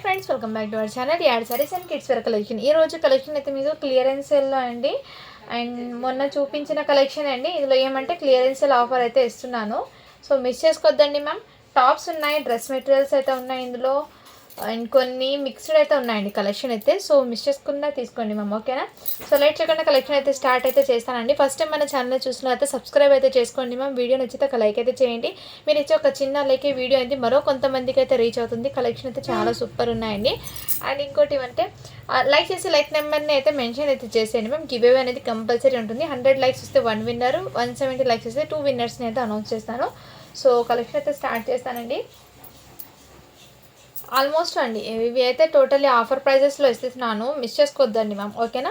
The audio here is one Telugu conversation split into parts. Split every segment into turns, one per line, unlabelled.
Friends, welcome back to our channel యాడ్ sarees and kids wear collection. ఈ రోజు కలెక్షన్ అయితే మీకు క్లియరెన్స్ సేల్లో అండి. అండ్ మొన్న చూపించిన కలెక్షన్ అండి. ఇందులో ఏమంటే క్లియరెన్స్ సేల్ ఆఫర్ అయితే ఇస్తున్నాను. సో మిస్ చేసుకోవద్దండి మ్యామ్. టాప్స్ ఉన్నాయి, డ్రెస్ మెటీరియల్స్ అయితే ఉన్నాయి ఇందులో, అండ్ కొన్ని మిక్స్డ్ అయితే ఉన్నాయండి కలెక్షన్ అయితే. సో మిస్ చేసుకున్నా తీసుకోండి మ్యామ్, ఓకేనా. సో లైట్ చేయకుండా కలెక్షన్ అయితే స్టార్ట్ అయితే చేస్తానండి. ఫస్ట్ టైం మన ఛానల్ చూసినట్లయితే సబ్స్క్రైబ్ అయితే చేసుకోండి మ్యామ్. వీడియో నచ్చితే ఒక లైక్ అయితే చేయండి. మీరు ఇచ్చే ఒక చిన్న లైక్ వీడియో అయితే మరో కొంతమందికి అయితే రీచ్ అవుతుంది. కలెక్షన్ అయితే చాలా సూపర్ ఉన్నాయండి. అండ్ ఇంకోటి ఏమంటే లైక్ చేసి లైక్ నెంబర్ని అయితే మెన్షన్ అయితే చేసేయండి మ్యామ్. గివ్ అవే అనేది కంపల్సరీ ఉంటుంది. 100 లైక్స్ వస్తే 1 విన్నర్, 170 లైక్స్ వస్తే 2 విన్నర్స్ని అయితే అనౌన్స్ చేస్తాను. సో కలెక్షన్ అయితే స్టార్ట్ చేస్తానండి. ఆల్మోస్ట్ అండి ఇవి అయితే టోటల్లీ ఆఫర్ ప్రైజెస్లో ఇస్తున్నాను, మిస్ చేసుకోవద్దండి మ్యామ్, ఓకేనా.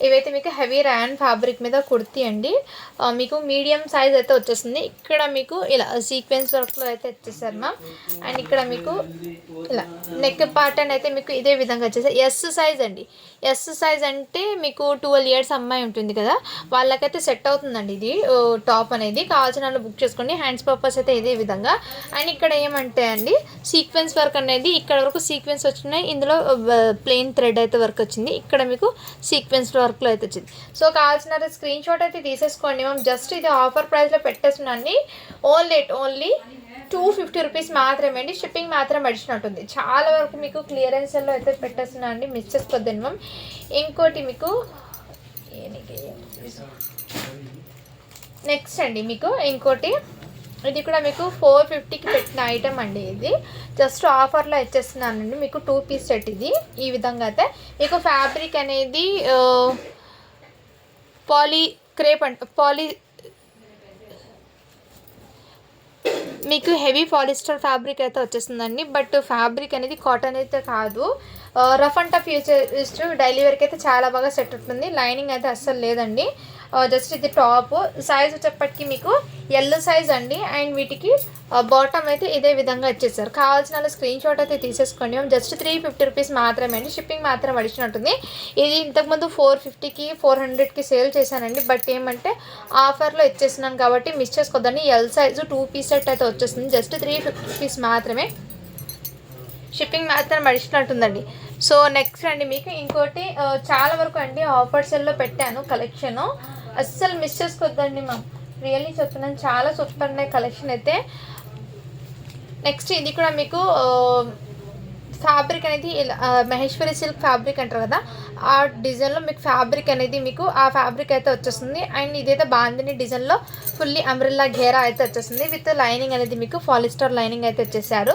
ఇవైతే మీకు హెవీ ర్యాన్ ఫ్యాబ్రిక్ మీద కుర్తీ అండి. మీకు మీడియం సైజ్ అయితే వచ్చేస్తుంది. ఇక్కడ మీకు ఇలా సీక్వెన్స్ వర్క్లో అయితే వచ్చేసారు మ్యామ్. అండ్ ఇక్కడ మీకు ఇలా నెక్ పార్ట్ అయితే మీకు ఇదే విధంగా వచ్చేసారు. ఎస్ సైజ్ అండి. ఎస్ సైజ్ అంటే మీకు 12 ఇయర్స్ అమ్మాయి ఉంటుంది కదా, వాళ్ళకైతే సెట్ అవుతుందండి ఇది టాప్ అనేది. కావాల్సిన వాళ్ళు బుక్ చేసుకోండి. హ్యాండ్స్ పర్పస్ అయితే ఇదే విధంగా. అండ్ ఇక్కడ ఏమంటే అండి సీక్వెన్స్ వర్క్ అనేది ఇక్కడ వరకు సీక్వెన్స్ వచ్చినాయి. ఇందులో ప్లెయిన్ థ్రెడ్ అయితే వర్క్ వచ్చింది. ఇక్కడ మీకు సీక్వెన్స్ వర్క్లో అయితే వచ్చింది. సో కావాల్సిన స్క్రీన్ షాట్ అయితే తీసేసుకోండి మ్యామ్. జస్ట్ ఇది ఆఫర్ ప్రైస్లో పెట్టేస్తున్నాండి. ఓన్లీ 250 రూపీస్ మాత్రమే అండి. షిప్పింగ్ మాత్రం అడిషన్ ఉంటుంది. చాలా వరకు మీకు క్లియరెన్స్లో అయితే పెట్టేస్తున్నా అండి, మిస్ చేసుకోవద్దండి మ్యామ్. ఇంకోటి మీకు నెక్స్ట్ అండి మీకు ఇంకోటి ఇది కూడా మీకు 450కి పెట్టిన ఐటమ్ అండి. ఇది జస్ట్ ఆఫర్లో ఇచ్చేస్తున్నానండి. మీకు 2 పీస్ సెట్ ఇది. ఈ విధంగా అయితే మీకు ఫ్యాబ్రిక్ అనేది పాలీ క్రేప్ మీకు హెవీ పాలిస్టర్ ఫ్యాబ్రిక్ అయితే వచ్చేస్తుందండి. బట్ ఫ్యాబ్రిక్ అనేది కాటన్ అయితే కాదు, రఫ్ అండ్ టఫ్ యూజ్ చేస్తూ డైలీ వేర్కి అయితే చాలా బాగా సెట్ అవుతుంది. లైనింగ్ అయితే అస్సలు లేదండి. జస్ట్ ఇది టాప్ సైజ్ వచ్చేప్పటికి మీకు ఎల్ సైజ్ అండి. అండ్ వీటికి బాటమ్ అయితే ఇదే విధంగా ఇచ్చేసారు. కావాల్సిన స్క్రీన్ షాట్ అయితే తీసేసుకోండి. జస్ట్ 350 రూపీస్ మాత్రమే అండి. షిప్పింగ్ మాత్రం అడిషన్ ఉంటుంది. ఇది ఇంతకుముందు 450కి 400కి సేల్ చేశానండి. బట్ ఏమంటే ఆఫర్లో ఇచ్చేస్తున్నాను కాబట్టి మిస్ చేసుకోవద్దండి. ఎల్ సైజు 2 పీస్ సెట్ అయితే వచ్చేస్తుంది. జస్ట్ 350 రూపీస్ మాత్రమే. షిప్పింగ్ మాత్రం అడిషన్ ఉంటుందండి. సో నెక్స్ట్ అండి మీకు ఇంకోటి చాలా వరకు అండి ఆఫర్ సెల్లో పెట్టాను కలెక్షను. అస్సలు మిస్ చేసుకోవద్దండి మ్యామ్, రియల్లీ చెప్తున్నాను. చాలా సూపర్ ఉన్నాయి కలెక్షన్ అయితే. నెక్స్ట్ ఇది కూడా మీకు ఫ్యాబ్రిక్ అనేది మహేశ్వరి సిల్క్ ఫ్యాబ్రిక్ అంటారు కదా, ఆ డిజైన్లో మీకు ఫ్యాబ్రిక్ అనేది మీకు ఆ ఫ్యాబ్రిక్ అయితే వచ్చేస్తుంది. అండ్ ఇదైతే బాందిని డిజైన్లో ఫుల్లీ అంబ్రెల్లా ఘేరా అయితే వచ్చేస్తుంది. విత్ లైనింగ్ అనేది మీకు పాలిస్టర్ లైనింగ్ అయితే వచ్చేసారు.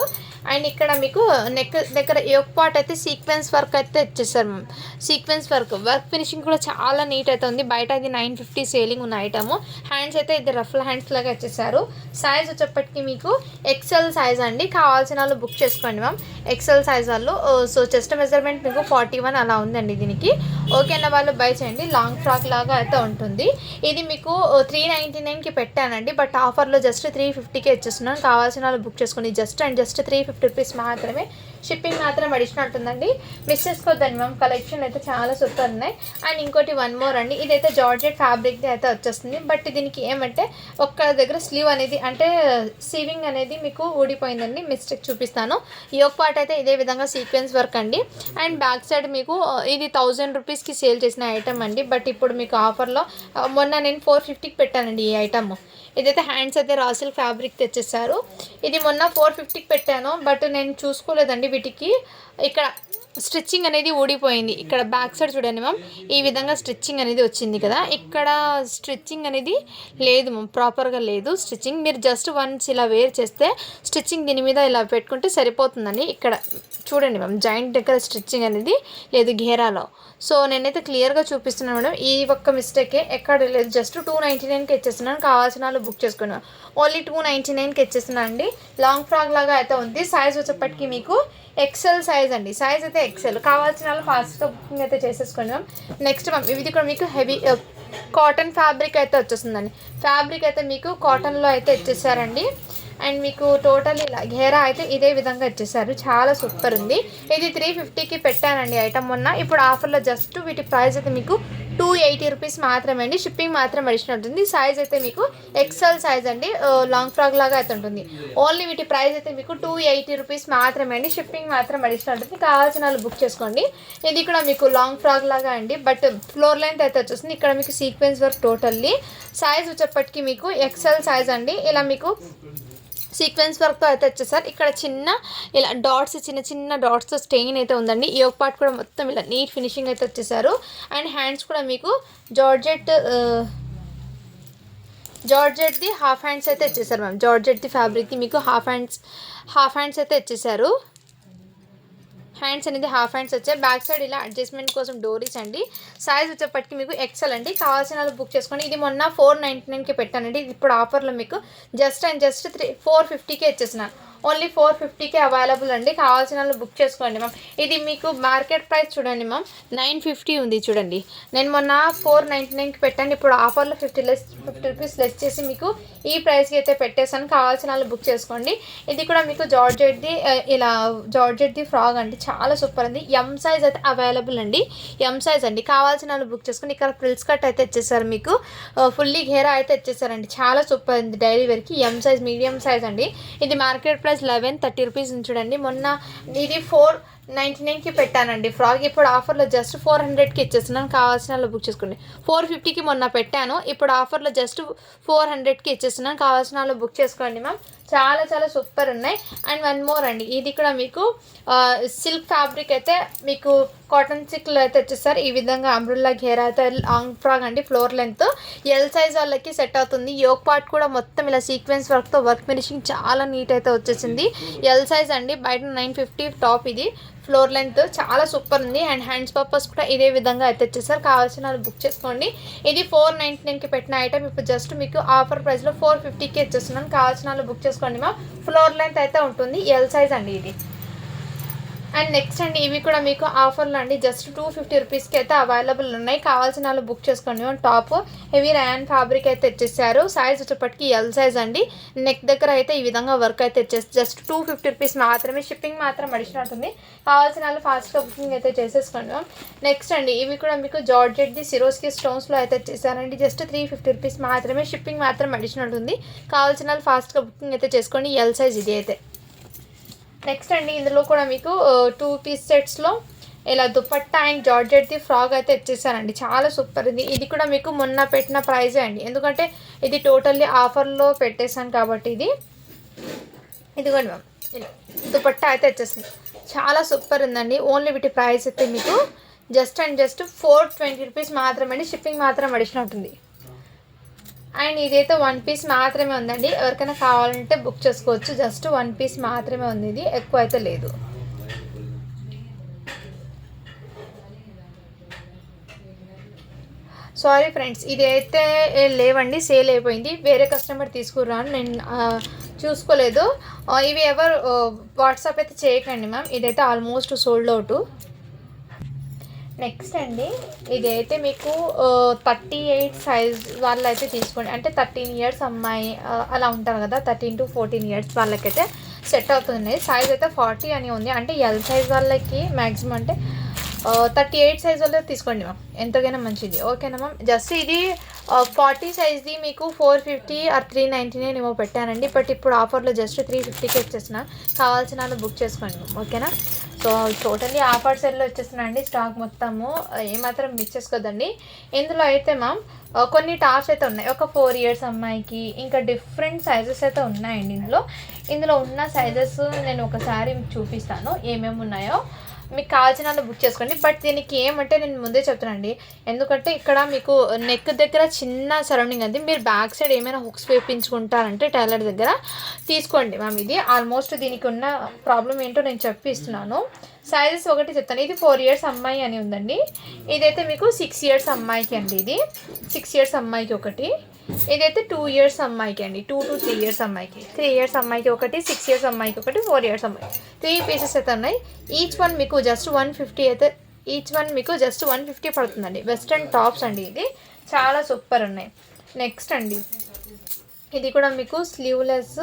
అండ్ ఇక్కడ మీకు నెక్ దగ్గర యోక్ పార్ట్ అయితే సీక్వెన్స్ వర్క్ అయితే వచ్చేసారు మ్యామ్. సీక్వెన్స్ వర్క్ ఫినిషింగ్ కూడా చాలా నీట్ అయితే ఉంది. బయట ఇది 950 సేలింగ్ ఉన్న ఐటమ్. హ్యాండ్స్ అయితే ఇది రఫ్ హ్యాండ్స్ లాగా వచ్చేసారు. సైజ్ వచ్చేప్పటికి మీకు ఎక్సెల్ సైజ్ అండి. కావాల్సిన వాళ్ళు బుక్ చేసుకోండి మ్యామ్, ఎక్సెల్ సైజ్ వాళ్ళు. సో చెస్ట్ మెజర్మెంట్ మీకు 41 అలా ఉందండి దీనికి. ఓకే అన్న వాళ్ళు బై చేయండి. లాంగ్ ఫ్రాక్ లాగా అయితే ఉంటుంది. ఇది మీకు 399కి పెట్టానండి. బట్ ఆఫర్లో జస్ట్ 350కే ఇచ్చేస్తున్నాను. కావాల్సిన వాళ్ళు బుక్ చేసుకోండి. జస్ట్ 350 రూపీస్ మాత్రమే. షిప్పింగ్ మాత్రం అడిషన్ ఉంటుందండి. మిస్ చేసుకోవద్దండి మ్యామ్. కలెక్షన్ అయితే చాలా సూపర్ ఉన్నాయి. అండ్ ఇంకోటి 1 మోర్ అండి. ఇదైతే జార్జెట్ ఫ్యాబ్రిక్ అయితే వచ్చేస్తుంది. బట్ దీనికి ఏమంటే ఒక్క దగ్గర స్లీవ్ అనేది అంటే సీవింగ్ అనేది మీకు ఊడిపోయిందండి. మిస్టేక్ చూపిస్తాను. యోక్ పార్ట్ అయితే ఇదే విధంగా సీక్వెన్స్ వర్క్ అండి. అండ్ బ్యాక్ సైడ్ మీకు ఇది 1000 రూపీస్కి సేల్ చేసిన ఐటమ్ అండి. బట్ ఇప్పుడు మీకు ఆఫర్లో మొన్న నేను 450కి పెట్టానండి ఈ ఐటమ్. ఇదైతే హ్యాండ్స్ అయితే రాసిల్ ఫ్యాబ్రిక్ తెచ్చేసారు. ఇది మొన్న 450కి పెట్టాను. బట్ నేను చూసుకోలేదండి. వీటికి ఇక్కడ స్టిచ్చింగ్ అనేది ఊడిపోయింది. ఇక్కడ బ్యాక్ సైడ్ చూడండి మ్యామ్, ఈ విధంగా స్టిచ్చింగ్ అనేది వచ్చింది కదా. ఇక్కడ స్టిచ్చింగ్ అనేది లేదు మ్యామ్, ప్రాపర్గా లేదు స్టిచ్చింగ్. మీరు జస్ట్ వన్స్ ఇలా వేర్ చేస్తే స్టిచ్చింగ్ దీని మీద ఇలా పెట్టుకుంటే సరిపోతుందండి. ఇక్కడ చూడండి మ్యామ్, జాయింట్ దగ్గర స్టిచ్చింగ్ అనేది లేదు ఘేరాలో. సో నేనైతే క్లియర్గా చూపిస్తున్నాను మేడం. ఈ ఒక్క మిస్టేకే, ఎక్కడ లేదు. జస్ట్ 299కి ఇచ్చేస్తున్నాను. కావాల్సిన వాళ్ళు బుక్ చేసుకున్నాను. ఓన్లీ 299కి ఇచ్చేస్తున్నాను అండి. లాంగ్ ఫ్రాక్ లాగా అయితే ఉంది. సైజ్ వచ్చేప్పటికి మీకు ఎక్సెల్ సైజ్ అండి. సైజ్ అయితే ఎక్సెల్. కావాల్సిన వాళ్ళు ఫాస్ట్గా బుకింగ్ అయితే చేసేసుకోండి మ్యామ్. నెక్స్ట్ మ్యామ్ ఇది కూడా మీకు హెవీ కాటన్ ఫ్యాబ్రిక్ అయితే వచ్చేస్తుందండి. ఫ్యాబ్రిక్ అయితే మీకు కాటన్లో అయితే ఇచ్చేసారండి. అండ్ మీకు టోటల్ ఇలా ఘేరా అయితే ఇదే విధంగా ఇచ్చేసారు. చాలా సూపర్ ఉంది. ఇది 350కి పెట్టానండి ఐటమ్ మొన్న. ఇప్పుడు ఆఫర్లో జస్ట్ వీటి ప్రైస్ అయితే మీకు 280 రూపీస్ మాత్రమే అండి. షిప్పింగ్ మాత్రం అడిషనల్ ఉంటుంది. సైజ్ అయితే మీకు ఎక్సెల్ సైజ్ అండి, లాంగ్ ఫ్రాక్ లాగా అయితే ఉంటుంది. ఓన్లీ వీటి ప్రైస్ అయితే మీకు 280 రూపీస్ మాత్రమే అండి. షిప్పింగ్ మాత్రం అడిషనల్ ఉంటుంది. కావాల్సిన వాళ్ళు బుక్ చేసుకోండి. ఇది కూడా మీకు లాంగ్ ఫ్రాక్ లాగా అండి, బట్ ఫ్లోర్ లెంత్ అయితే వచ్చేస్తుంది. ఇక్కడ మీకు సీక్వెన్స్ వర్క్ టోటల్లీ. సైజ్ వచ్చేప్పటికి మీకు ఎక్సెల్ సైజ్ అండి. ఇలా మీకు సీక్వెన్స్ వర్క్తో అయితే వచ్చేసారు. ఇక్కడ చిన్న ఇలా డాట్స్, చిన్న చిన్న డాట్స్తో స్టెయిన్ అయితే ఉందండి. ఈ ఒక పార్ట్ కూడా మొత్తం ఇలా నీట్ ఫినిషింగ్ అయితే వచ్చేసారు. అండ్ హ్యాండ్స్ కూడా మీకు జార్జెట్ది హాఫ్ హ్యాండ్స్ అయితే ఇచ్చేసారు మ్యామ్. జార్జెట్ది ఫ్యాబ్రిక్ది మీకు హాఫ్ హ్యాండ్స్ అయితే ఇచ్చేసారు. హ్యాండ్స్ అనేది హాఫ్ హ్యాండ్స్ వచ్చాయి. బ్యాక్ సైడ్ ఇలా అడ్జస్ట్మెంట్ కోసం డోరీస్ అండి. సైజ్ వచ్చేప్పటికి మీకు ఎక్సెల్ అండి. కావాల్సిన వాళ్ళు బుక్ చేసుకోండి. ఇది మొన్న 499కి పెట్టానండి. ఇప్పుడు ఆఫర్లో మీకు జస్ట్ 450కే ఇచ్చేసినాను. ఓన్లీ 450కే అవైలబుల్ అండి. కావాల్సిన వాళ్ళు బుక్ చేసుకోండి మ్యామ్. ఇది మీకు మార్కెట్ ప్రైస్ చూడండి మ్యామ్, 950 ఉంది చూడండి. నేను మొన్న 499కి పెట్టండి. ఇప్పుడు ఆఫర్లో 50 రూపీస్ లెస్ చేసి మీకు ఈ ప్రైస్కి అయితే పెట్టేసాను. కావాల్సిన వాళ్ళు బుక్ చేసుకోండి. ఇది కూడా మీకు జార్జెట్ది ఫ్రాక్ అండి. చాలా సూపర్ ఉంది. ఎం సైజ్ అయితే అవైలబుల్ అండి. ఎం సైజ్ అండి. కావాల్సిన వాళ్ళు బుక్ చేసుకోండి. ఇక్కడ ఫ్రిల్స్ కట్ అయితే ఇచ్చేసారు. మీకు ఫుల్లీ ఘేరా అయితే ఇచ్చేసారండి. చాలా సూపర్ ఉంది. డైలీ వేర్కి ఎం సైజ్, మీడియం సైజ్ అండి. ఇది మార్కెట్ ప్రైస్ 1130 రూపీస్ చూడండి. మొన్న ఇది 499కి పెట్టానండి ఫ్రాక్. ఇప్పుడు ఆఫర్లో జస్ట్ 400కి ఇచ్చేస్తున్నాను. కావాల్సిన వాళ్ళు బుక్ చేసుకోండి. 450కి మొన్న పెట్టాను. ఇప్పుడు ఆఫర్లో జస్ట్ 400కి ఇచ్చేస్తున్నాను. కావాల్సిన వాళ్ళు బుక్ చేసుకోండి మ్యామ్. చాలా చాలా సూపర్ ఉన్నాయి. అండ్ వన్ మోర్ అండి, ఇది కూడా మీకు సిల్క్ ఫ్యాబ్రిక్ అయితే మీకు కాటన్ సిల్క్లో అయితే వచ్చేసారు. ఈ విధంగా అంబ్రెల్లా ఘేరా అయితే లాంగ్ ఫ్రాక్ అండి. ఫ్లోర్ లెంత్ ఎల్ సైజ్ వాళ్ళకి సెట్ అవుతుంది. యోక్ పార్ట్ కూడా మొత్తం ఇలా సీక్వెన్స్ వర్క్తో వర్క్ ఫినిషింగ్ చాలా నీట్ అయితే వచ్చేసింది. ఎల్ సైజ్ అండి. బయట 950 టాప్, ఇది ఫ్లోర్ లెంత్ చాలా సూపర్ ఉంది. అండ్ హ్యాండ్స్ పర్పస్ కూడా ఇదే విధంగా అయితే వచ్చేసారు. కావాల్సిన వాళ్ళు బుక్ చేసుకోండి. ఇది 499కి పెట్టిన ఐటమ్ ఇప్పుడు జస్ట్ మీకు ఆఫర్ ప్రైస్లో 450కి ఇచ్చేస్తున్నాను. కావాల్సిన వాళ్ళు బుక్ చేసుకోండి మా. ఫ్లోర్ లెంత్ అయితే ఉంటుంది. ఎల్ సైజ్ అండి ఇది. అండ్ నెక్స్ట్ అండి, ఇవి కూడా మీకు ఆఫర్లో అండి జస్ట్ 250 రూపీస్కి అయితే అవైలబుల్ ఉన్నాయి. కావాల్సిన వాళ్ళు బుక్ చేసుకోండి. టాప్ హెవీ రయాన్ ఫ్యాబ్రిక్ అయితే ఇచ్చేసారు. సైజ్ వచ్చేప్పటికి ఎల్ సైజ్ అండి. నెక్ దగ్గర అయితే ఈ విధంగా వర్క్ అయితే ఇచ్చేసి జస్ట్ 250 రూపీస్ మాత్రమే. షిప్పింగ్ మాత్రం అడిషనల్ ఉంటుంది. కావాల్సిన వాళ్ళు ఫాస్ట్గా బుకింగ్ అయితే చేసేసుకోండి. నెక్స్ట్ అండి, ఇవి కూడా మీకు జార్జెట్ది సిరోస్కి స్టోన్స్లో అయితే ఇచ్చేసారండి. జస్ట్ 350 రూపీస్ మాత్రమే. షిప్పింగ్ మాత్రం అడిషనల్ ఉంటుంది. కావాల్సిన వాళ్ళు ఫాస్ట్గా బుకింగ్ అయితే చేసుకోండి. ఎల్ సైజ్ ఇది అయితే. నెక్స్ట్ అండి, ఇందులో కూడా మీకు 2 పీస్ సెట్స్లో ఇలా దుపట్టా అండ్ జార్జెట్ది ఫ్రాక్ అయితే ఇచ్చేసానండి. చాలా సూపర్ ఉంది. ఇది కూడా మీకు మొన్న పెట్టిన ప్రైజే అండి, ఎందుకంటే ఇది టోటల్లీ ఆఫర్లో పెట్టేశాను కాబట్టి. ఇదిగోండి మ్యామ్, ఇలా దుపట్టా అయితే వచ్చేసింది. చాలా సూపర్ ఉందండి. ఓన్లీ వీటి ప్రైస్ అయితే మీకు జస్ట్ 420 రూపీస్ మాత్రమే అండి. షిప్పింగ్ మాత్రం అడిషనల్ ఉంటుంది. అండ్ ఇదైతే 1 పీస్ మాత్రమే ఉందండి. ఎవరికైనా కావాలంటే బుక్ చేసుకోవచ్చు. జస్ట్ 1 పీస్ మాత్రమే ఉంది. ఇది ఎక్కువ అయితే లేదు. సారీ ఫ్రెండ్స్, ఇది అయితే లేవండి, సేల్ అయిపోయింది. వేరే కస్టమర్ తీసుకురాను, నేను చూసుకోలేదు. ఇవి ఎవరు వాట్సాప్ అయితే చేయకండి మ్యామ్. ఇదైతే ఆల్మోస్ట్ సోల్డ్ అవుట్. నెక్స్ట్ అండి, ఇదైతే మీకు 38 సైజ్ వాళ్ళు అయితే తీసుకోండి. అంటే 13 ఇయర్స్ అమ్మాయి అలా ఉంటారు కదా, 13 to 14 ఇయర్స్ వాళ్ళకైతే సెట్ అవుతుంది. సైజ్ అయితే 40 అని ఉంది. అంటే ఎల్ సైజ్ వాళ్ళకి మ్యాక్సిమం అంటే 38 సైజ్ వాళ్ళే తీసుకోండి మ్యామ్, ఎంతకైనా మంచిది. ఓకేనా మ్యామ్. జస్ట్ ఇది 40 సైజ్ది మీకు 450 or 399 ఏమో పెట్టానండి. బట్ ఇప్పుడు ఆఫర్లో జస్ట్ 350కి ఇచ్చేసిన. కావాల్సిన వాళ్ళు బుక్ చేసుకోండి మ్యామ్. ఓకేనా. సో టోటల్లీ ఆఫర్ సెల్లో వచ్చేస్తున్నా అండి. స్టాక్ మొత్తము ఏమాత్రం మిస్ చేసుకోదండి. ఇందులో అయితే మ్యామ్ కొన్ని టాప్స్ అయితే ఉన్నాయి. ఒక 4 ఇయర్స్ అమ్మాయికి ఇంకా డిఫరెంట్ సైజెస్ అయితే ఉన్నాయండి. ఇందులో ఉన్న సైజెస్ నేను ఒకసారి మీకు చూపిస్తాను ఏమేమి ఉన్నాయో. మీకు కావాల్సిన వాళ్ళు బుక్ చేసుకోండి. బట్ దీనికి ఏమంటే నేను ముందే చెప్తానండి, ఎందుకంటే ఇక్కడ మీకు నెక్ దగ్గర చిన్న సరౌండింగ్ అంది. మీరు బ్యాక్ సైడ్ ఏమైనా హుక్స్ వేయించుకుంటారంటే టైలర్ దగ్గర తీసుకోండి మ్యామ్. ఇది ఆల్మోస్ట్ దీనికి ఉన్న ప్రాబ్లం ఏంటో నేను చెప్పిస్తున్నాను. సైజెస్ ఒకటి చెప్తాను. ఇది 4 ఇయర్స్ అమ్మాయి అని ఉందండి. ఇదైతే మీకు 6 ఇయర్స్ అమ్మాయికి అండి. ఇది 6 ఇయర్స్ అమ్మాయికి ఒకటి. ఇదైతే 2 ఇయర్స్ అమ్మాయికి అండి. 2 to 3 ఇయర్స్ అమ్మాయికి, 3 ఇయర్స్ అమ్మాయికి ఒకటి, 6 ఇయర్స్ అమ్మాయికి ఒకటి, 4 ఇయర్స్ అమ్మాయి. 3 పీసెస్ అయితే ఉన్నాయి. ఈచ్ వన్ మీకు జస్ట్ 150 అయితే ఈచ్ వన్ మీకు జస్ట్ 150 పడుతుందండి. వెస్ట్రన్ టాప్స్ అండి. ఇది చాలా సూపర్ ఉన్నాయి. నెక్స్ట్ అండి, ఇది కూడా మీకు స్లీవ్లెస్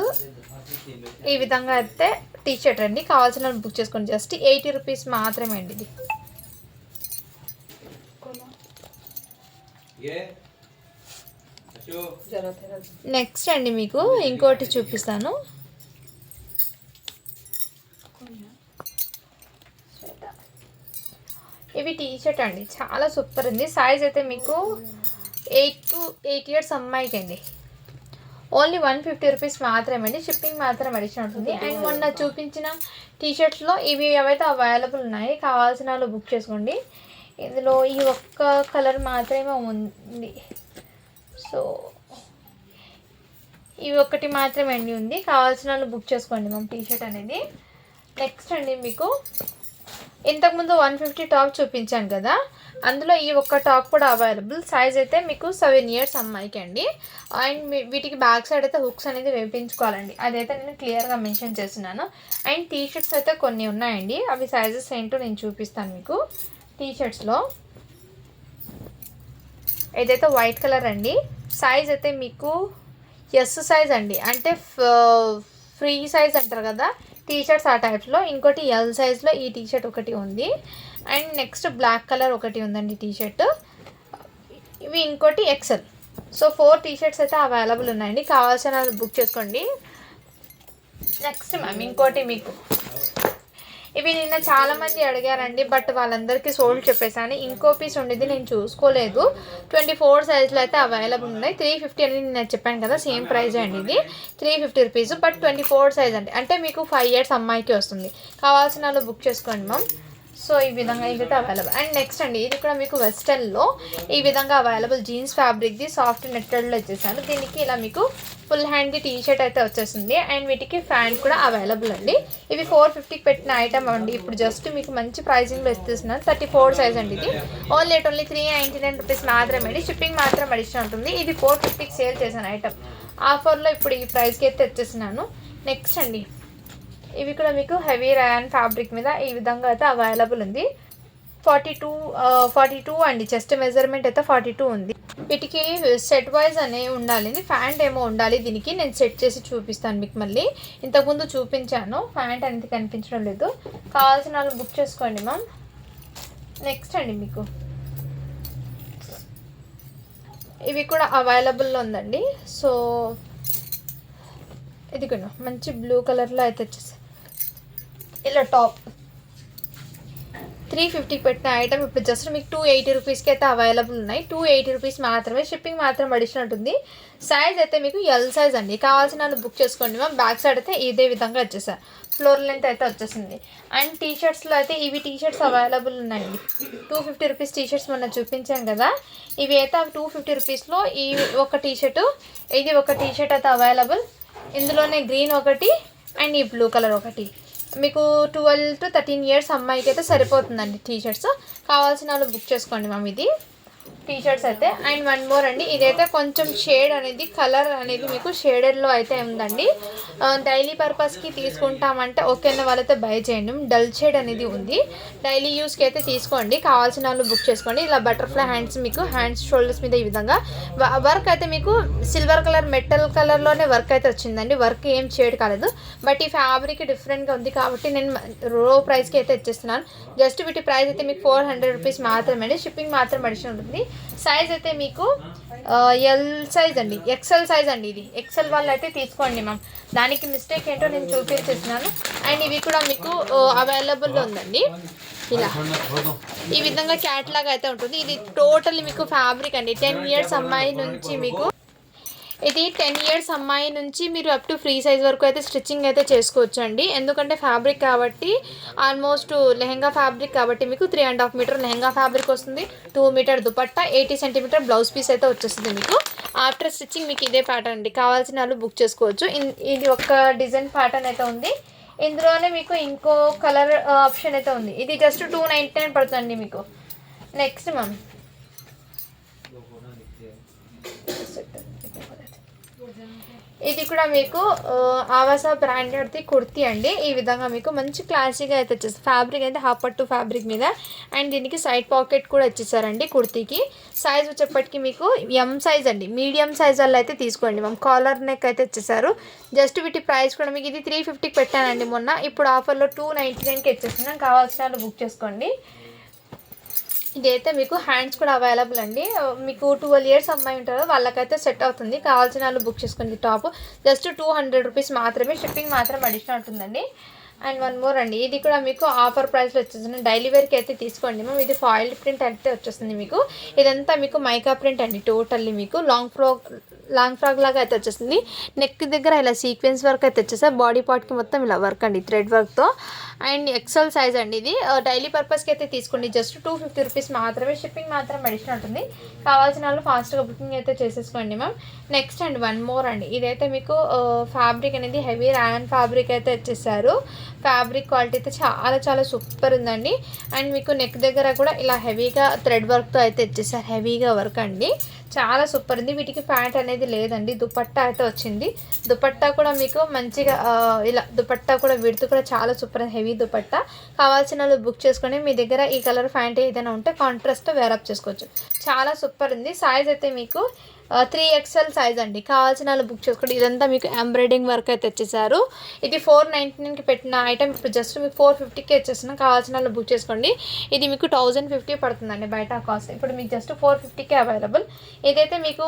ఈ విధంగా అయితే టీ షర్ట్ అండి. కావాల్సిన బుక్ చేసుకోండి. జస్ట్ 80 రూపీస్ మాత్రమే అండి. ఇది నెక్స్ట్ అండి మీకు ఇంకోటి చూపిస్తాను. ఇవి టీ షర్ట్ అండి, చాలా సూపర్ ఉంది. సైజ్ అయితే మీకు 8 to 8 ఇయర్స్ అమ్మాయికి అండి. ఓన్లీ 150 రూపీస్ మాత్రమే అండి. షిప్పింగ్ మాత్రం అడిషన్ ఉంటుంది. అండ్ మొన్న చూపించిన టీ షర్ట్స్లో ఇవి ఏవైతే అవైలబుల్ ఉన్నాయి, కావాల్సిన వాళ్ళు బుక్ చేసుకోండి. ఇందులో ఈ ఒక్క కలర్ మాత్రమే ఉంది. సో ఇవి ఒక్కటి మాత్రమే అండి ఉంది, కావాల్సిన వాళ్ళు బుక్ చేసుకోండి మ్యామ్ టీ షర్ట్ అనేది. నెక్స్ట్ అండి మీకు ఇంతకుముందు 150 టాప్ చూపించాను కదా, అందులో ఈ ఒక్క టాప్ కూడా అవైలబుల్. సైజ్ అయితే మీకు 7 ఇయర్స్ అమ్మాయికి అండి. అండ్ వీటికి బ్యాక్ సైడ్ అయితే హుక్స్ అనేది వేపించుకోవాలండి, అదైతే నేను క్లియర్గా మెన్షన్ చేస్తున్నాను. అండ్ టీ షర్ట్స్ అయితే కొన్ని ఉన్నాయండి, అవి సైజెస్ ఏంటో నేను చూపిస్తాను మీకు. టీ షర్ట్స్లో ఏదైతే వైట్ కలర్ అండి, సైజ్ అయితే మీకు ఎస్ సైజ్ అండి, అంటే ఫ్రీ సైజ్ అంటారు కదా టీ షర్ట్స్, ఆ టైప్స్లో. ఇంకోటి ఎల్ సైజ్లో ఈ టీ షర్ట్ ఒకటి ఉంది. అండ్ నెక్స్ట్ బ్లాక్ కలర్ ఒకటి ఉందండి టీ షర్ట్. ఇవి ఇంకోటి ఎక్సెల్. సో 4 టీ షర్ట్స్ అయితే అవైలబుల్ ఉన్నాయండి, కావాల్సిన బుక్ చేసుకోండి. నెక్స్ట్ మ్యామ్ ఇంకోటి మీకు, ఇవి నిన్న చాలామంది అడిగారండి, బట్ వాళ్ళందరికీ సోల్డ్ చెప్పేసాను. ఇంకో పీస్ ఉండేది నేను చూసుకోలేదు. 24 సైజులో అయితే అవైలబుల్ ఉన్నాయి. 350 అని నేను చెప్పాను కదా, సేమ్ ప్రైజ్ అండి. ఇది 350 రూపీస్, బట్ 24 సైజ్ అండి, అంటే మీకు 5 ఇయర్స్ అమ్మాయికి వస్తుంది. కావాల్సిన వాళ్ళు బుక్ చేసుకోండి మ్యామ్. సో ఈ విధంగా ఇదైతే అవైలబుల్. అండ్ నెక్స్ట్ అండి ఇది కూడా మీకు వెస్టర్న్లో ఈ విధంగా అవైలబుల్, జీన్స్ ఫ్యాబ్రిక్ది సాఫ్ట్ నెట్టెడ్లో వచ్చేసాను. దీనికి ఇలా మీకు ఫుల్ హ్యాండ్ది టీ షర్ట్ అయితే వచ్చేసింది. అండ్ వీటికి ఫ్యాంట్ కూడా అవైలబుల్ అండి. ఇవి 450కి పెట్టిన ఐటమ్ అండి. ఇప్పుడు జస్ట్ మీకు మంచి ప్రైజింగ్లో ఇస్తున్నాను. 34 సైజ్ అండి. ఇది ఓన్లీ 399 రూపీస్ మాత్రమే అండి. షిప్పింగ్ మాత్రం అడిషన్ ఉంటుంది. ఇది 450కి సేల్ చేశాను ఐటమ్ ఆఫర్లో, ఇప్పుడు ఈ ప్రైస్కి అయితే వచ్చేసినాను. నెక్స్ట్ అండి ఇవి కూడా మీకు హెవీ రయాన్ ఫ్యాబ్రిక్ మీద ఈ విధంగా అయితే అవైలబుల్ ఉంది. 42 అండి, చెస్ట్ మెజర్మెంట్ అయితే 42 ఉంది. వీటికి సెట్ వైజ్ అనే ఉండాలి, ఫ్యాంట్ ఏమో ఉండాలి. దీనికి నేను సెట్ చేసి చూపిస్తాను మీకు. మళ్ళీ ఇంతకుముందు చూపించాను, ఫ్యాంట్ అనేది కనిపించడం లేదు. కావాల్సిన వాళ్ళు బుక్ చేసుకోండి మ్యామ్. నెక్స్ట్ అండి మీకు ఇవి కూడా అవైలబుల్లో ఉందండి. సో ఇది కూడా మంచి బ్లూ కలర్లో అయితే వచ్చేసి ఇలా టాప్ 350కి పెట్టిన ఐటమ్ ఇప్పుడు జస్ట్ మీకు 280 రూపీస్కి అయితే అవైలబుల్ ఉన్నాయి. 280 రూపీస్ మాత్రమే. షిప్పింగ్ మాత్రం అడిషనల్ ఉంటుంది. సైజ్ అయితే మీకు ఎల్ సైజ్ అండి, కావాల్సిన వాళ్ళు బుక్ చేసుకోండి మ్యామ్. బ్యాక్ సైడ్ అయితే ఇదే విధంగా వచ్చేసారు, ఫ్లోర్ లెంత్ అయితే వచ్చేసింది. అండ్ టీ షర్ట్స్లో అయితే ఇవి టీ షర్ట్స్ అవైలబుల్ ఉన్నాయండి. 250 రూపీస్ టీ షర్ట్స్ మొన్న చూపించాను కదా, ఇవి అయితే 250 రూపీస్లో ఈ ఒక టీ షర్టు, ఇది ఒక టీ షర్ట్ అయితే అవైలబుల్. ఇందులోనే గ్రీన్ ఒకటి అండ్ ఈ బ్లూ కలర్ ఒకటి. మీకు 12 to 13 ఇయర్స్ అమ్మాయికి అయితే సరిపోతుందండి టీ షర్ట్స్. కావాల్సిన వాళ్ళు బుక్ చేసుకోండి మ్యామ్ ఇది టీ షర్ట్స్ అయితే. అండ్ 1 మోర్ అండి, ఇదైతే కొంచెం షేడ్ అనేది, కలర్ అనేది మీకు షేడెడ్లో అయితే ఉందండి. డైలీ పర్పస్కి తీసుకుంటామంటే ఓకే అన్న వాళ్ళైతే బై చేయండి. డల్ షేడ్ అనేది ఉంది, డైలీ యూస్కి అయితే తీసుకోండి. కావాల్సిన వాళ్ళు బుక్ చేసుకోండి. ఇలా బటర్ఫ్లై హ్యాండ్స్, మీకు హ్యాండ్స్ షోల్డర్స్ మీద ఈ విధంగా వర్క్ అయితే మీకు సిల్వర్ కలర్ మెటల్ కలర్లోనే వర్క్ అయితే వచ్చిందండి. వర్క్ ఏం షేడ్ కాలేదు, బట్ ఈ ఫ్యాబ్రిక్ డిఫరెంట్గా ఉంది కాబట్టి నేను లో ప్రైస్కి అయితే ఇచ్చేస్తున్నాను. జస్ట్ వీటి ప్రైస్ అయితే మీకు 400 రూపీస్ మాత్రమే అండి. షిప్పింగ్ మాత్రం అడిషనల్ ఉంటుంది. సైజ్ అయితే మీకు ఎల్ సైజ్ అండి, ఎక్సెల్ సైజ్ అండి. ఇది ఎక్సెల్ వాళ్ళు అయితే తీసుకోండి మ్యామ్. దానికి మిస్టేక్ ఏంటో నేను చూపించేస్తున్నాను. అండ్ ఇవి కూడా మీకు అవైలబుల్లో ఉందండి. ఇలా ఈ విధంగా క్యాట్లాగ్ అయితే ఉంటుంది. ఇది టోటల్ మీకు ఫ్యాబ్రిక్ అండి. 10 ఇయర్స్ అమ్మాయి నుంచి మీకు ఇది 10 ఇయర్స్ అమ్మాయి నుంచి మీరు అప్ టు ఫ్రీ సైజ్ వరకు అయితే స్టిచ్చింగ్ అయితే చేసుకోవచ్చు అండి. ఎందుకంటే ఫ్యాబ్రిక్ కాబట్టి, ఆల్మోస్ట్ లెహెంగా ఫ్యాబ్రిక్ కాబట్టి మీకు 3.5 మీటర్ లెహెంగా ఫ్యాబ్రిక్ వస్తుంది. 2 metre dupatta, 80 centimetre blouse piece అయితే వచ్చేస్తుంది మీకు. ఆఫ్టర్ స్టిచ్చింగ్ మీకు ఇదే ప్యాటర్న్ అండి, కావాల్సిన వాళ్ళు బుక్ చేసుకోవచ్చు. ఇది ఒక డిజైన్ ప్యాటర్న్ అయితే ఉంది. ఇందులోనే మీకు ఇంకో కలర్ ఆప్షన్ అయితే ఉంది. ఇది జస్ట్ 299 పడుతుందండి మీకు. నెక్స్ట్ మ్యామ్ ఇది కూడా మీకు ఆవాసా బ్రాండెడ్ది కుర్తీ అండి. ఈ విధంగా మీకు మంచి క్లాసీగా అయితే వచ్చేస్తుంది. ఫ్యాబ్రిక్ అయితే హాఫ్ పట్టు ఫ్యాబ్రిక్ మీద. అండ్ దీనికి సైడ్ పాకెట్ కూడా ఇచ్చేసారండి కుర్తీకి. సైజ్ వచ్చేప్పటికి మీకు ఎం సైజ్ అండి, మీడియం సైజ్ వల్ల అయితే తీసుకోండి మ్యామ్. కాలర్ నెక్ అయితే ఇచ్చేసారు. జస్ట్ వీటి ప్రైస్ కూడా మీకు ఇది 350కి పెట్టానండి మొన్న, ఇప్పుడు ఆఫర్లో 299కి ఇచ్చేస్తున్నాను. కావాల్సిన వాళ్ళు బుక్ చేసుకోండి. ఇదైతే మీకు హ్యాండ్స్ కూడా అవైలబుల్ అండి. మీకు 12 ఇయర్స్ అమ్మాయి ఉంటారో వాళ్ళకైతే సెట్ అవుతుంది. కావాల్సిన వాళ్ళు బుక్ చేసుకోండి. టాప్ జస్ట్ 200 రూపీస్ మాత్రమే, షిప్పింగ్ మాత్రం అడిషనల్ ఉంటుందండి. అండ్ వన్ మోర్ అండి, ఇది కూడా మీకు ఆఫర్ ప్రైస్లో వచ్చేస్తుంది. డైలీ వేర్కి అయితే తీసుకోండి మ్యామ్. ఇది ఫాయిల్ ప్రింట్ అయితే వచ్చేస్తుంది మీకు. ఇదంతా మీకు మైకా ప్రింట్ అండి. టోటల్లీ మీకు లాంగ్ ఫ్రాక్ లాగా అయితే వచ్చేస్తుంది. నెక్ దగ్గర ఇలా సీక్వెన్స్ వర్క్ అయితే వచ్చేసారి. బాడీ పార్ట్కి మొత్తం ఇలా వర్క్ అండి థ్రెడ్ వర్క్తో. అండ్ ఎక్సెల్ సైజ్ అండి ఇది. డైలీ పర్పస్కి అయితే తీసుకోండి. జస్ట్ 250 రూపీస్ మాత్రమే, షిప్పింగ్ మాత్రం అడిషనల్ ఉంటుంది. కావాల్సిన వాళ్ళు ఫాస్ట్గా బుకింగ్ అయితే చేసేసుకోండి ma'am. Next and one more అండి, ఇదైతే మీకు ఫ్యాబ్రిక్ అనేది హెవీ రాయన్ ఫ్యాబ్రిక్ అయితే వచ్చేసారు. ఫ్యాబ్రిక్ క్వాలిటీ అయితే చాలా చాలా సూపర్ ఉందండి. అండ్ మీకు నెక్ దగ్గర కూడా ఇలా హెవీగా థ్రెడ్ వర్క్తో అయితే వచ్చేసారు. హెవీగా వర్క్ అండి, చాలా సూపర్ ఉంది. వీటికి ప్యాంట్ అనేది లేదండి, దుపట్టా అయితే వచ్చింది. దుపట్టా కూడా మీకు మంచిగా ఇలా దుపట్టా కూడా విడుతూ కూడా చాలా సూపర్, హెవీ దుపట్టా. కావాల్సిన వాళ్ళు బుక్ చేసుకొని మీ దగ్గర ఈ కలర్ ప్యాంట్ ఏదైనా ఉంటే కాంట్రాస్ట్ వేరప్ చేసుకోవచ్చు. చాలా సూపర్ ఉంది. సైజ్ అయితే మీకు 3XL సైజ్ అండి. కావాల్సిన వాళ్ళు బుక్ చేసుకోండి. ఇదంతా మీకు ఎంబ్రాయిడింగ్ వర్క్ అయితే వచ్చేసారు. ఇది 499కి పెట్టిన ఐటమ్ ఇప్పుడు జస్ట్ మీకు 450కి వచ్చేస్తున్నాం. కావాల్సిన వాళ్ళు బుక్ చేసుకోండి. ఇది మీకు 1050 పడుతుందండి బయట కాస్ట్. ఇప్పుడు మీకు జస్ట్ 450కే అవైలబుల్. ఇదైతే మీకు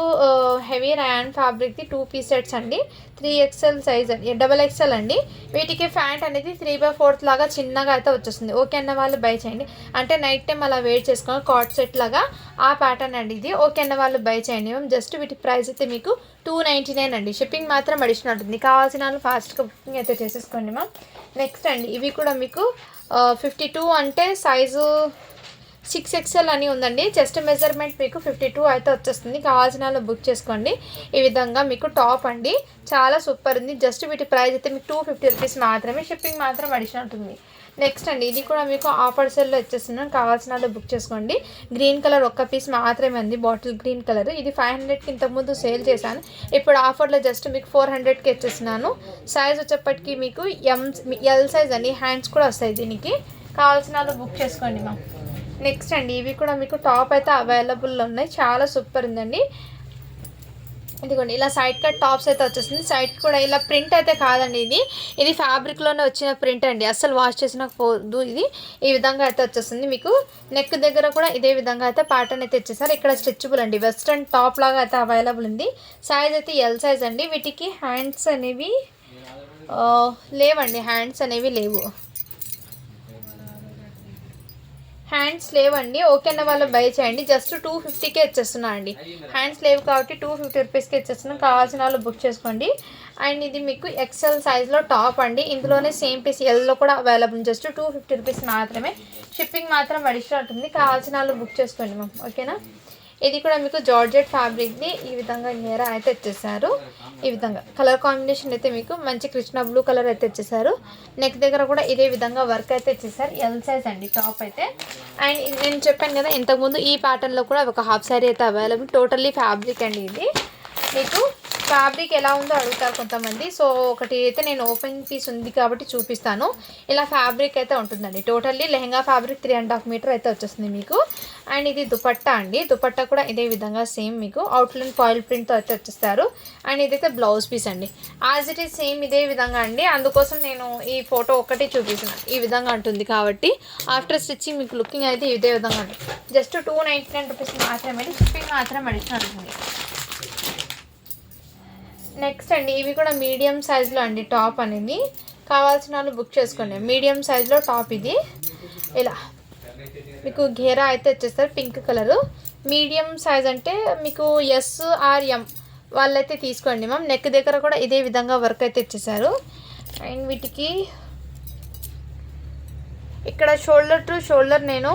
హెవీ ర్యాన్ ఫ్యాబ్రిక్ది 2 పీస్ సెట్స్ అండి. 3XL సైజ్ అండి, XXL అండి. వీటికి ప్యాంట్ అనేది 3/4 లాగా చిన్నగా అయితే వచ్చేస్తుంది. ఓకే అన్న వాళ్ళు బై చేయండి. అంటే నైట్ టైం అలా వేర్ చేసుకొని కాట్ సెట్ లాగా ఆ ప్యాటర్న్ అండి ఇది. ఓకే అన్న వాళ్ళు బై చేయండి మ్యామ్. జస్ట్ వీటి ప్రైస్ అయితే మీకు 299 అండి. షిప్పింగ్ మాత్రం అడిషనల్ ఉంటుంది. కావాల్సిన వాళ్ళు ఫాస్ట్గా బుకింగ్ అయితే చేసేసుకోండి మ్యామ్. నెక్స్ట్ అండి, ఇవి కూడా మీకు 52 అంటే సైజు 6XL అని ఉందండి. చెస్ట్ మెజర్మెంట్ మీకు 52 అయితే వచ్చేస్తుంది. కావాల్సిన వాళ్ళు బుక్ చేసుకోండి. ఈ విధంగా మీకు టాప్ అండి, చాలా సూపర్ ఉంది. జస్ట్ వీటి ప్రైస్ అయితే మీకు 250 రూపీస్ మాత్రమే, షిప్పింగ్ మాత్రం అడిషనల్ ఉంటుంది. నెక్స్ట్ అండి, ఇది కూడా మీకు ఆఫర్ సెల్లో వచ్చేస్తున్నాను. కావాల్సిన వాళ్ళు బుక్ చేసుకోండి. గ్రీన్ కలర్ ఒక్క పీస్ మాత్రమే ఉంది, బాటిల్ గ్రీన్ కలర్. ఇది 500కి ఇంతకుముందు సేల్ చేశాను. ఇప్పుడు ఆఫర్లో జస్ట్ మీకు 400కి ఇచ్చేస్తున్నాను. సైజ్ వచ్చేప్పటికి మీకు ఎల్ సైజ్ అండి. హ్యాండ్స్ కూడా వస్తాయి దీనికి. కావాల్సిన వాళ్ళు బుక్ చేసుకోండి మ్యామ్. నెక్స్ట్ అండి, ఇవి కూడా మీకు టాప్ అయితే అవైలబుల్లో ఉన్నాయి. చాలా సూపర్ ఉందండి. ఇదిగోండి ఇలా సైడ్ కట్ టాప్స్ అయితే వచ్చేస్తుంది. సైడ్కి కూడా ఇలా ప్రింట్ అయితే కాదండి, ఇది ఫ్యాబ్రిక్లోనే వచ్చిన ప్రింట్ అండి. అస్సలు వాష్ చేసిన పోదు. ఇది ఈ విధంగా అయితే వచ్చేస్తుంది. మీకు నెక్ దగ్గర కూడా ఇదే విధంగా అయితే ప్యాటర్న్ అయితే ఇచ్చేసారు. ఇక్కడ స్ట్రెచబుల్ అండి, వెస్ట్రన్ టాప్ లాగా అయితే అవైలబుల్ ఉంది. సైజ్ అయితే ఎల్ సైజ్ అండి. వీటికి హ్యాండ్స్ అనేవి లేవండి, హ్యాండ్స్ అనేవి లేవు, హ్యాండ్స్ లేవండి. ఓకే అన్న వాళ్ళు బై చేయండి. జస్ట్ 250కే ఇచ్చేస్తున్నా అండి. హ్యాండ్స్ లేవు కాబట్టి 250 రూపీస్కి ఇచ్చేస్తున్నాం. కావాల్సిన వాళ్ళు బుక్ చేసుకోండి. అండ్ ఇది మీకు XL సైజ్లో టాప్ అండి. ఇందులోనే సేమ్ పీస్ ఎల్లో కూడా అవైలబుల్. జస్ట్ 250 రూపీస్ మాత్రమే, షిప్పింగ్ మాత్రం అడిషనల్ ఉంటుంది. కావాల్సిన వాళ్ళు బుక్ చేసుకోండి మ్యామ్. ఓకేనా. ఇది కూడా మీకు జార్జెట్ ఫ్యాబ్రిక్ది. ఈ విధంగా నేరా అయితే ఇచ్చేసారు. ఈ విధంగా కలర్ కాంబినేషన్ అయితే మీకు మంచి కృష్ణ బ్లూ కలర్ అయితే ఇచ్చేసారు. నెక్ దగ్గర కూడా ఇదే విధంగా వర్క్ అయితే ఇచ్చేసారు. ఎల్ సైజ్ అండి టాప్ అయితే. అండ్ నేను చెప్పాను కదా ఇంతకుముందు, ఈ ప్యాటర్న్లో కూడా ఒక హాఫ్ శారీ అయితే అవైలబుల్. టోటల్లీ ఫ్యాబ్రిక్ అండి ఇది. మీకు ఫ్యాబ్రిక్ ఎలా ఉందో అడుగుతారు కొంతమంది. సో ఒకటి అయితే నేను ఓపెన్ పీస్ ఉంది కాబట్టి చూపిస్తాను. ఇలా ఫ్యాబ్రిక్ అయితే ఉంటుందండి. టోటల్లీ లెహంగా ఫ్యాబ్రిక్ 3.5 మీటర్ అయితే వచ్చేస్తుంది మీకు. అండ్ ఇది దుపట్టా అండి. దుపట్టా కూడా ఇదే విధంగా సేమ్ మీకు అవుట్లైన్ ఫాయిల్ ప్రింట్తో అయితే వచ్చేస్తారు. అండ్ ఇదైతే బ్లౌజ్ పీస్ అండి. యాజ్ ఇట్ ఈస్ సేమ్ ఇదే విధంగా అండి. అందుకోసం నేను ఈ ఫోటో ఒకటి చూపిస్తున్నాను. ఈ విధంగా ఉంటుంది కాబట్టి ఆఫ్టర్ స్టిచ్చింగ్ మీకు లుకింగ్ అయితే ఇదే విధంగా ఉంటుంది. జస్ట్ 299 రూపీస్ మాత్రమే, షిప్పింగ్ మాత్రం అడిషనల్ ఉంటుంది. నెక్స్ట్ అండి, ఇవి కూడా మీడియం సైజులో అండి టాప్ అనేది. కావాల్సిన వాళ్ళు బుక్ చేసుకోండి. మీడియం సైజులో టాప్ ఇది. ఇలా మీకు ఘేరా అయితే వచ్చేస్తారు పింక్ కలరు. మీడియం సైజ్ అంటే మీకు SRM వాళ్ళైతే తీసుకోండి మ్యామ్. నెక్ దగ్గర కూడా ఇదే విధంగా వర్క్ అయితే ఇచ్చేసారు. అండ్ వీటికి ఇక్కడ షోల్డర్ టు షోల్డర్ నేను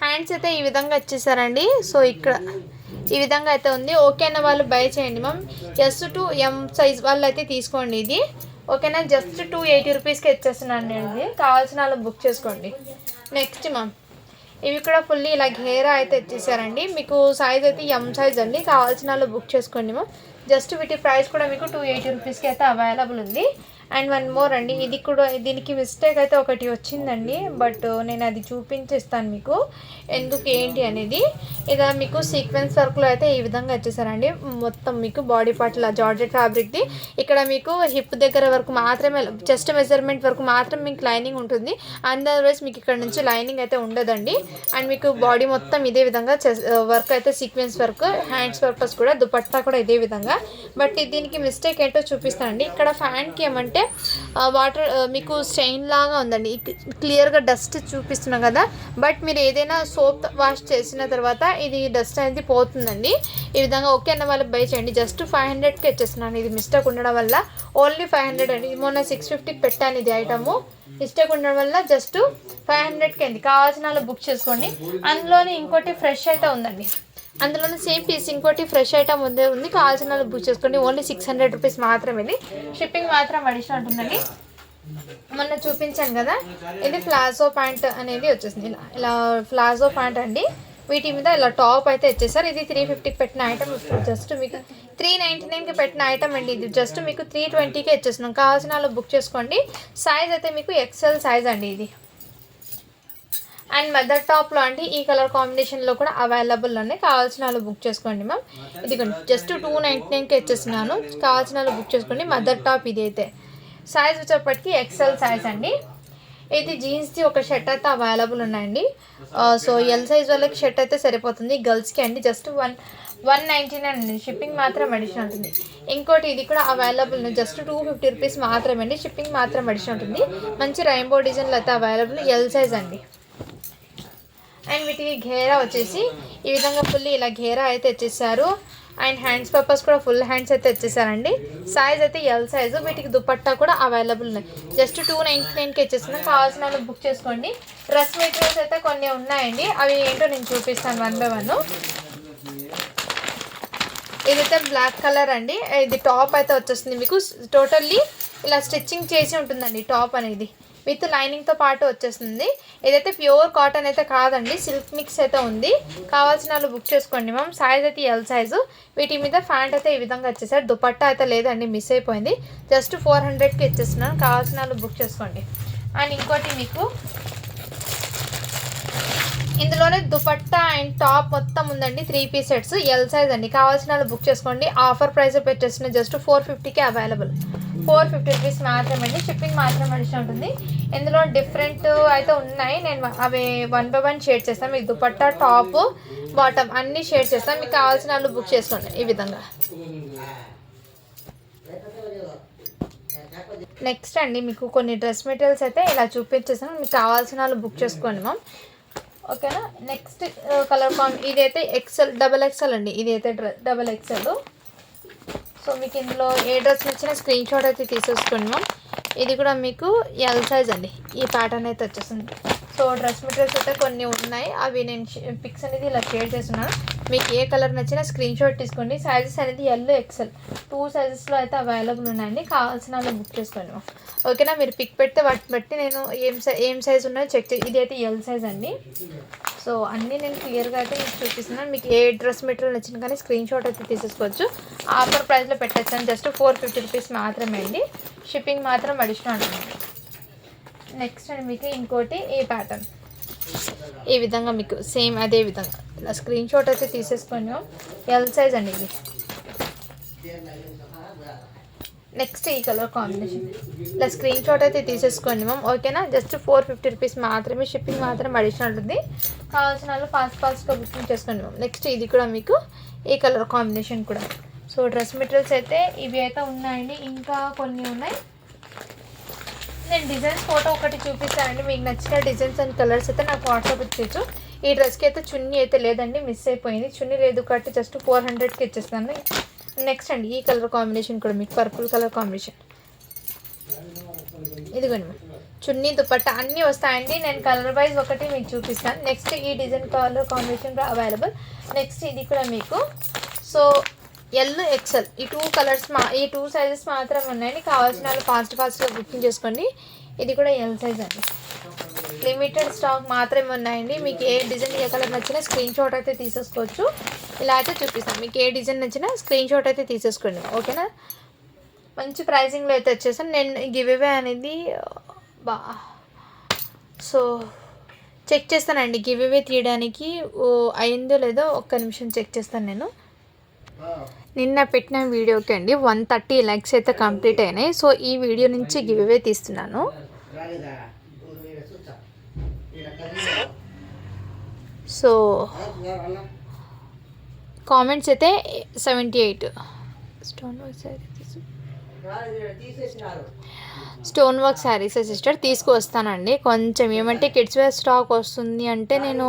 హ్యాండ్స్ అయితే ఈ విధంగా వచ్చేసారండి. సో ఇక్కడ ఈ విధంగా అయితే ఉంది. ఓకే అన్న వాళ్ళు బై చేయండి ma'am. S to M size వాళ్ళు అయితే తీసుకోండి ఇది. ఓకేనా. జస్ట్ 280 రూపీస్కి ఇచ్చేస్తున్నాను నేను ఇది. కావాల్సిన వాళ్ళు బుక్ చేసుకోండి. నెక్స్ట్ మ్యామ్, ఇవి కూడా ఫుల్లీ ఇలా ఘేరా అయితే ఇచ్చేసారండి. మీకు సైజ్ అయితే M సైజ్ అండి. కావాల్సిన వాళ్ళు బుక్ చేసుకోండి మ్యామ్. జస్ట్ వీటి ప్రైస్ కూడా మీకు 280 రూపీస్కి అయితే అవైలబుల్ ఉంది. అండ్ వన్ మోర్ అండి, ఇది కూడా దీనికి మిస్టేక్ అయితే ఒకటి వచ్చిందండి, బట్ నేను అది చూపించేస్తాను మీకు ఎందుకు ఏంటి అనేది. ఇక మీకు సీక్వెన్స్ వర్క్లో అయితే ఈ విధంగా వచ్చేసారండి. మొత్తం మీకు బాడీ పార్ట్ల జార్జెట్ ఫ్యాబ్రిక్ది. ఇక్కడ మీకు హిప్ దగ్గర వరకు మాత్రమే, చెస్ట్ మెజర్మెంట్ వరకు మాత్రం మీకు లైనింగ్ ఉంటుంది. అదర్వైజ్ మీకు ఇక్కడ నుంచి లైనింగ్ అయితే ఉండదండి. అండ్ మీకు బాడీ మొత్తం ఇదే విధంగా వర్క్ అయితే సీక్వెన్స్ వర్క్, హ్యాండ్స్ పర్పస్ కూడా, దుపట్టా కూడా ఇదే విధంగా. బట్ దీనికి మిస్టేక్ ఏంటో చూపిస్తానండి. ఇక్కడ ఫ్యాన్కి ఏమంటే వాటర్ మీకు స్టెయిన్ లాగా ఉందండి, క్లియర్గా డస్ట్ చూపిస్తున్నాం కదా. బట్ మీరు ఏదైనా సోప్ వాష్ చేసిన తర్వాత ఇది డస్ట్ అనేది పోతుందండి. ఈ విధంగా ఓకే అన్న వాళ్ళకి బై చేయండి. జస్ట్ 500కి వచ్చేస్తున్నాను. ఇది మిస్టేక్ ఉండడం వల్ల ఓన్లీ 500 అండి. మొన్న 650కి పెట్టాను ఇది ఐటము. మిస్టేక్ ఉండడం వల్ల జస్ట్ 500కి అయింది. కావాల్సిన వాళ్ళు బుక్ చేసుకోండి. అందులోనే ఇంకోటి ఫ్రెష్ అయితే ఉందండి, అందులోనే సేమ్ పీస్ ఇంకోటి ఫ్రెష్ ఐటమ్ ఉంది. కావాల్సిన వాళ్ళు బుక్ చేసుకోండి. ఓన్లీ 600 రూపీస్ మాత్రమే. షిప్పింగ్ మాత్రం అడిషనల్ ఉంటుందండి. మొన్న చూపించాను కదా, ఇది ప్లాజో ప్యాంట్ అనేది వచ్చేసింది. ఇలా ప్లాజో ప్యాంట్ అండి. వీటి మీద ఇలా టాప్ అయితే వచ్చేసారు. ఇది 350కి పెట్టిన ఐటమ్. జస్ట్ మీకు 399కి పెట్టిన ఐటమ్ అండి. ఇది జస్ట్ మీకు 320కి వచ్చేస్తున్నాం. కావాల్సిన వాళ్ళు బుక్ చేసుకోండి. సైజ్ అయితే మీకు ఎక్సెల్ సైజ్ అండి ఇది. అండ్ మదర్ టాప్లో అండి ఈ కలర్ కాంబినేషన్లో కూడా అవైలబుల్ ఉన్నాయి. కావాల్సిన వాళ్ళు బుక్ చేసుకోండి మ్యామ్. ఇదిగోండి జస్ట్ 299కి వచ్చేస్తున్నాను. కావాల్సిన వాళ్ళు బుక్ చేసుకోండి. మదర్ టాప్ ఇది అయితే సైజ్ వచ్చేప్పటికి ఎక్సెల్ సైజ్ అండి. ఇది జీన్స్ది ఒక షర్ట్ అయితే అవైలబుల్ ఉన్నాయండి. సో ఎల్ సైజ్ వాళ్ళకి షర్ట్ అయితే సరిపోతుంది. గర్ల్స్కి అండి జస్ట్ 199 అండి. షిప్పింగ్ మాత్రం అడిషనల్ ఉంటుంది. ఇంకోటి ఇది కూడా అవైలబుల్ ఉంది. జస్ట్ 250 రూపీస్ మాత్రమే అండి. షిప్పింగ్ మాత్రం అడిషనల్ ఉంటుంది. మంచి రెయిన్బో డిజైన్లు అయితే అవైలబుల్, ఎల్ సైజ్ అండి. అండ్ వీటికి ఘేరా వచ్చేసి ఈ విధంగా ఫుల్ ఇలా ఘేరా అయితే వచ్చేసారు. అండ్ హ్యాండ్స్ పర్పస్ కూడా ఫుల్ హ్యాండ్స్ అయితే వచ్చేసారండి. సైజ్ అయితే ఎల్ సైజు. వీటికి దుపట్టా కూడా అవైలబుల్ ఉన్నాయి. జస్ట్ 299కి వచ్చేస్తున్నాం. కావాల్సిన వాళ్ళు బుక్ చేసుకోండి. డ్రెస్ మెటీరియల్స్ అయితే కొన్ని ఉన్నాయండి, అవి ఏంటో నేను చూపిస్తాను 1 by 1. ఇదైతే బ్లాక్ కలర్ అండి. ఇది టాప్ అయితే వచ్చేస్తుంది మీకు. టోటల్లీ ఇలా స్టిచ్చింగ్ చేసి ఉంటుందండి టాప్ అనేది, విత్ లైనింగ్తో పాటు వచ్చేస్తుంది. ఇదైతే ప్యూర్ కాటన్ అయితే కాదండి, సిల్క్ మిక్స్ అయితే ఉంది. కావాల్సిన వాళ్ళు బుక్ చేసుకోండి మ్యామ్. సైజ్ అయితే ఎల్ సైజు. వీటి మీద ప్యాంట్ అయితే ఈ విధంగా వచ్చేసారు. దుపట్టా అయితే లేదండి, మిస్ అయిపోయింది. జస్ట్ 400కి ఇచ్చేస్తున్నాను. కావాల్సిన వాళ్ళు బుక్ చేసుకోండి. అండ్ ఇంకోటి మీకు ఇందులోనే దుపట్టా అండ్ టాప్ మొత్తం ఉందండి. 3 పీస్ సెట్స్, ఎల్ సైజ్ అండి. కావాల్సిన వాళ్ళు బుక్ చేసుకోండి. ఆఫర్ ప్రైస్ పెట్టేస్తున్న జస్ట్ 450కి అవైలబుల్. 450 రూపీస్ మాత్రమే అండి. షిప్పింగ్ మాత్రం అడిషన్ ఉంటుంది. ఇందులో డిఫరెంట్ అయితే ఉన్నాయి, నేను అవి 1 by 1 షేర్ చేస్తాను. మీకు దుపట్టా, టాప్, బాటమ్ అన్నీ షేర్ చేస్తాను. మీకు కావాల్సిన వాళ్ళు బుక్ చేసుకోండి. ఈ విధంగా నెక్స్ట్ అండి మీకు కొన్ని డ్రెస్ మెటీరియల్స్ అయితే ఇలా చూపించేస్తాను. మీకు కావాల్సిన వాళ్ళు బుక్ చేసుకోండి మ్యామ్. ఓకేనా. నెక్స్ట్ కలర్ ఇదైతే ఎక్సెల్, డబల్ ఎక్సెల్ అండి. ఇదైతే డబల్ ఎక్సెల్. సో మీకు ఇందులో ఏ డ్రెస్ నచ్చినా స్క్రీన్ షాట్ అయితే తీసేసుకోండి మ్యామ్. ఇది కూడా మీకు ఎల్ సైజ్ అండి. ఈ ప్యాటర్న్ అయితే వచ్చేస్తుంది. సో డ్రెస్ మెటీరియల్స్ అయితే కొన్ని ఉన్నాయి, అవి నేను పిక్స్ అనేది ఇలా షేర్ చేస్తున్నాను. మీకు ఏ కలర్ నచ్చినా స్క్రీన్ షాట్ తీసుకోండి. సైజెస్ అనేది ఎల్, ఎక్సెల్ 2 సైజెస్లో అయితే అవైలబుల్ ఉన్నాయండి. కావాల్సిన వాళ్ళు బుక్ చేసుకోండి మ్యామ్. ఓకేనా. మీరు పిక్ పెడితే వాటిని బట్టి నేను ఏం సైజ్ ఉన్నాయో చెక్ చేసి. ఇది అయితే ఎల్ సైజ్ అండి. సో అన్నీ నేను క్లియర్గా అయితే మీకు చూపిస్తున్నాను. మీకు ఏ డ్రెస్ మెటీరియల్ నచ్చిన కానీ స్క్రీన్ షాట్ అయితే తీసేసుకోవచ్చు. ఆఫర్ ప్రైస్లో పెట్టేస్తాను. జస్ట్ 450 రూపీస్ మాత్రమే అండి. షిప్పింగ్ మాత్రం అడిషనల్ ఉంటుంది. నెక్స్ట్ అండి మీకు ఇంకోటి ఈ ప్యాటర్న్ ఈ విధంగా మీకు సేమ్ అదే విధంగా ఇలా స్క్రీన్ షాట్ అయితే తీసేసుకోండి. ఎల్ సైజ్ అండి ఇది. నెక్స్ట్ ఈ కలర్ కాంబినేషన్ ఇలా స్క్రీన్ షాట్ అయితే తీసేసుకోండి మ్యామ్. ఓకేనా. జస్ట్ 450 రూపీస్ మాత్రమే. షిప్పింగ్ మాత్రం అడిషనల్ ఉంటుంది. కావాల్సిన వాళ్ళు ఫాస్ట్గా బుకింగ్ చేసుకోండి మ్యామ్. నెక్స్ట్ ఇది కూడా మీకు ఈ కలర్ కాంబినేషన్ కూడా. సో డ్రెస్ మెటీరియల్స్ అయితే ఇవి అయితే ఉన్నాయండి, ఇంకా కొన్ని ఉన్నాయి. నేను డిజైన్స్ ఫోటో ఒకటి చూపిస్తానండి. మీకు నచ్చిన డిజైన్స్ అండ్ కలర్స్ అయితే నాకు వాట్సాప్ ఇచ్చేయచ్చు. ఈ డ్రెస్కి అయితే చున్నీ అయితే లేదండి, మిస్ అయిపోయింది. చున్నీ లేదు కాబట్టి జస్ట్ 400కి ఇచ్చేస్తాను. నెక్స్ట్ అండి ఈ కలర్ కాంబినేషన్ కూడా మీకు పర్పుల్ కలర్ కాంబినేషన్. ఇదిగోండి చున్నీ, దుపట్టా అన్నీ వస్తాయండి. నేను కలర్ వైజ్ ఒకటి మీకు చూపిస్తాను. నెక్స్ట్ ఈ డిజైన్ కలర్ కాంబినేషన్ కూడా అవైలబుల్. నెక్స్ట్ ఇది కూడా మీకు సో ఎల్, ఎక్సెల్ ఈ 2 కలర్స్ ఈ 2 సైజెస్ మాత్రం ఉన్నాయండి. కావాల్సిన వాళ్ళు ఫాస్ట్గా బుకింగ్ చేసుకోండి. ఇది కూడా ఎల్ సైజ్ అండి. లిమిటెడ్ స్టాక్ మాత్రమే ఉన్నాయండి. మీకు ఏ డిజైన్ ఏ కలర్ నచ్చినా స్క్రీన్ షాట్ అయితే తీసేసుకోవచ్చు. ఇలా అయితే చూపిస్తాను. మీకు ఏ డిజైన్ నచ్చినా స్క్రీన్ షాట్ అయితే తీసేసుకోండి. ఓకేనా. మంచి ప్రైజింగ్లో అయితే వచ్చేసాను. నేను గివ్ అవే అనేది సో చెక్ చేస్తానండి, గివ్ అవే తీయడానికి అయిందో లేదో ఒక్క నిమిషం చెక్ చేస్తాను. నేను నిన్న పెట్టిన వీడియోకి అండి 130 లైక్స్ అయితే కంప్లీట్ అయినాయి. సో ఈ వీడియో నుంచి గివ్ అవే తీస్తున్నాను. సో కామెంట్స్ అయితే 78. స్టోన్ వర్క్ శారీస్ సిస్టర్ తీసుకువస్తానండి. కొంచెం ఏమంటే కిడ్స్ వేర్ స్టాక్ వస్తుంది అంటే నేను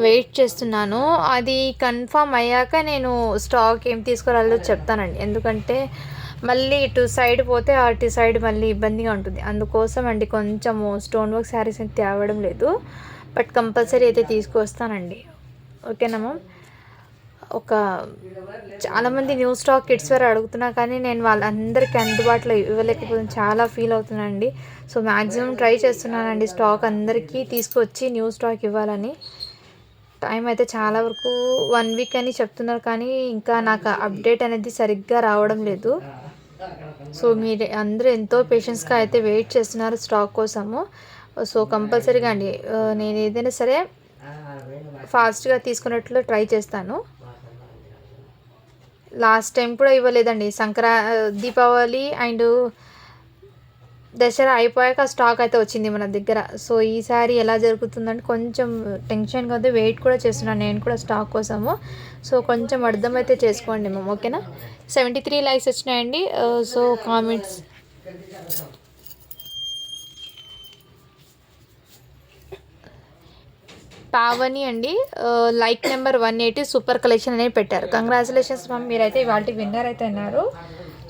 వెయిట్ చేస్తున్నాను. అది కన్ఫామ్ అయ్యాక నేను స్టాక్ ఏం తీసుకురాలో చెప్తానండి. ఎందుకంటే మళ్ళీ ఇటు సైడ్ పోతే అటు సైడ్ మళ్ళీ ఇబ్బందిగా ఉంటుంది. అందుకోసం అండి కొంచెము స్టోన్ వర్క్ శారీస్ అయితే తేవడం లేదు. బట్ కంపల్సరీ అయితే తీసుకువస్తానండి. ఓకేనా మ్యామ్? చాలామంది న్యూ స్టాక్ కిడ్స్ వేర్ అడుగుతున్నా కానీ నేను వాళ్ళందరికీ అందుబాటులో ఇవ్వలేకపోతే చాలా ఫీల్ అవుతున్నానండి. సో మ్యాక్సిమం ట్రై చేస్తున్నానండి స్టాక్ అందరికీ తీసుకొచ్చి న్యూ స్టాక్ ఇవ్వాలని. టైం అయితే చాలా వరకు 1 వీక్ అని చెప్తున్నారు కానీ ఇంకా నాకు అప్డేట్ అనేది సరిగ్గా రావడం లేదు. సో మీరు అందరూ ఎంతో పేషెన్స్గా అయితే వెయిట్ చేస్తున్నారు స్టాక్ కోసము. సో కంపల్సరీగా అండి నేను ఏదైనా సరే ఫాస్ట్గా తీసుకున్నట్లు ట్రై చేస్తాను. లాస్ట్ టైం కూడా ఇవ్వలేదండి. దీపావళి అండ్ దసరా అయిపోయాక స్టాక్ అయితే వచ్చింది మన దగ్గర. సో ఈసారి ఎలా జరుగుతుందంటే కొంచెం టెన్షన్గా ఉంది. వెయిట్ కూడా చేస్తున్నాను నేను కూడా స్టాక్ కోసము. సో కొంచెం అర్థమైతే చేసుకోండి మేము. ఓకేనా? 73 లైక్స్ వచ్చినాయండి. సో కామెంట్స్ పావని అండి లైక్ నెంబర్ 180 సూపర్ కలెక్షన్ అనేది పెట్టారు. కంగ్రాచులేషన్స్ మ్యామ్, మీరైతే వాటికి విన్నర్ అయితే అన్నారు.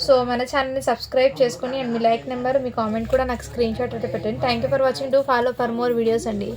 సో మన ఛానల్ని సబ్స్క్రైబ్ చేసుకుని and me like number me comment కూడా నాకు స్క్రీన్ షాట్ అయితే పెట్టండి. Thank you for watching. Do follow for more videos అండి.